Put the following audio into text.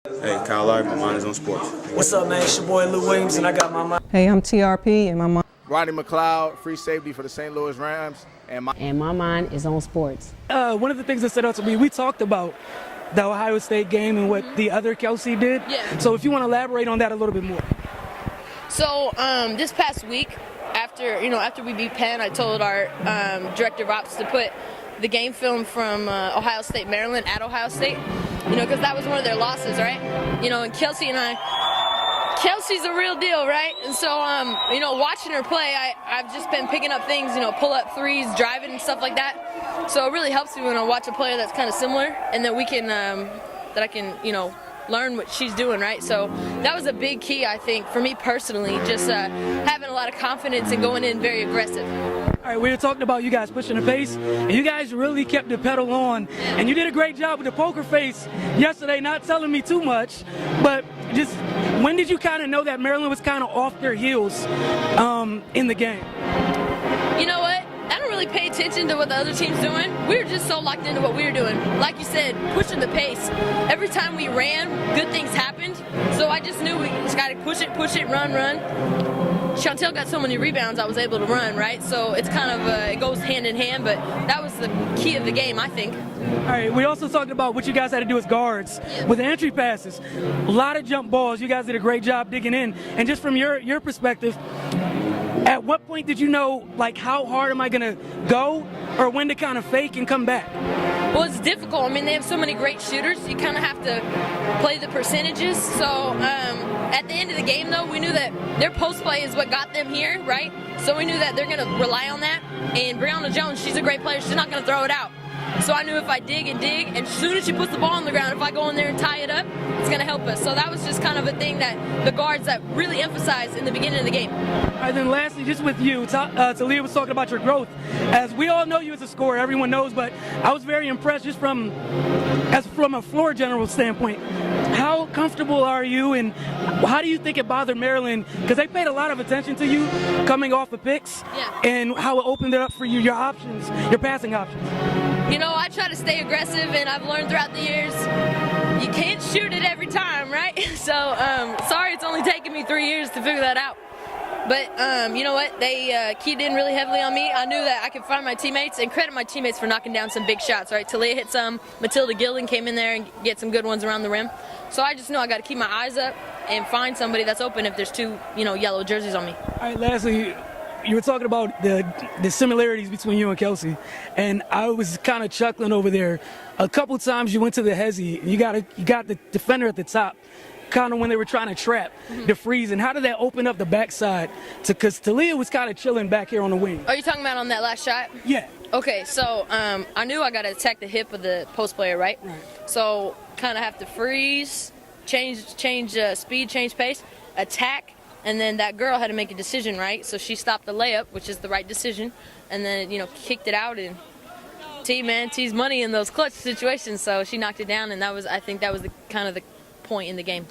Hey, Kyle Larry, my mind is on sports. What's up, man? It's your boy Lou Williams, and I got my mind. Hey, I'm TRP, and my mind. Rodney McLeod, free safety for the St. Louis Rams, and my mind is on sports. One of the things that stood out to me, we talked about the Ohio State game and what the other Kelsey did. Yeah. So if you want to elaborate on that a little bit more. So this past week, after we beat Penn, I told our director of ops to put the game film from Ohio State, Maryland at Ohio State, because that was one of their losses, right? And Kelsey's a real deal, right? And so, watching her play, I've just been picking up things, pull up threes, driving and stuff like that. So it really helps me when I watch a player that's kind of similar, and that I can learn what she's doing, right? So that was a big key, I think, for me personally, just having a lot of confidence and going in very aggressive. All right, we were talking about you guys pushing the pace, and you guys really kept the pedal on, and you did a great job with the poker face yesterday, not telling me too much, but just when did you kind of know that Maryland was kind of off their heels in the game? You know what? I don't really pay attention to what the other team's doing. We were just so locked into what we were doing. Like you said, pushing the pace. Every time we ran, good things happened. So I just knew we just got to push it, run. Chantel got so many rebounds, I was able to run, right? So it's kind of, it goes hand in hand, but that was the key of the game, I think. All right, we also talked about what you guys had to do as guards with the entry passes. A lot of jump balls. You guys did a great job digging in. And just from your perspective, at what point did you know, how hard am I going to go, or when to kind of fake and come back? Well, it's difficult. I mean, they have so many great shooters. You kind of have to play the percentages. So at the end of the game, though, we knew that their post play is what got them here, right? So we knew that they're going to rely on that. And Brianna Jones, she's a great player. She's not going to throw it out. So I knew if I dig, and as soon as she puts the ball on the ground, if I go in there and tie it up, it's going to help us. So that was just kind of a thing that the guards that really emphasized in the beginning of the game. All right, then lastly, just with you, Talia was talking about your growth. As we all know you as a scorer, everyone knows, but I was very impressed just from a floor general standpoint. How comfortable are you, and how do you think it bothered Maryland? Because they paid a lot of attention to you coming off the picks, and how it opened it up for you, your options, your passing options. I try to stay aggressive, and I've learned throughout the years, you can't shoot it every time, right? So, sorry it's only taken me 3 years to figure that out. But you know what? They keyed in really heavily on me. I knew that I could find my teammates, and credit my teammates for knocking down some big shots, right? Talia hit some, Matilda Gilden came in there and get some good ones around the rim. So I just knew I got to keep my eyes up and find somebody that's open if there's two, yellow jerseys on me. All right, lastly, you were talking about the similarities between you and Kelsey, and I was kind of chuckling over there. A couple times you went to the hezzy, and you got the defender at the top, kind of when they were trying to trap the freeze. And how did that open up the backside? Because Talia was kind of chilling back here on the wing. Are you talking about on that last shot? Yeah. Okay, so I knew I got to attack the hip of the post player, right? So kind of have to freeze, change speed, change pace, attack. And then that girl had to make a decision, right? So she stopped the layup, which is the right decision, and then, kicked it out. And T's money in those clutch situations, so she knocked it down, and I think that was the kind of the point in the game.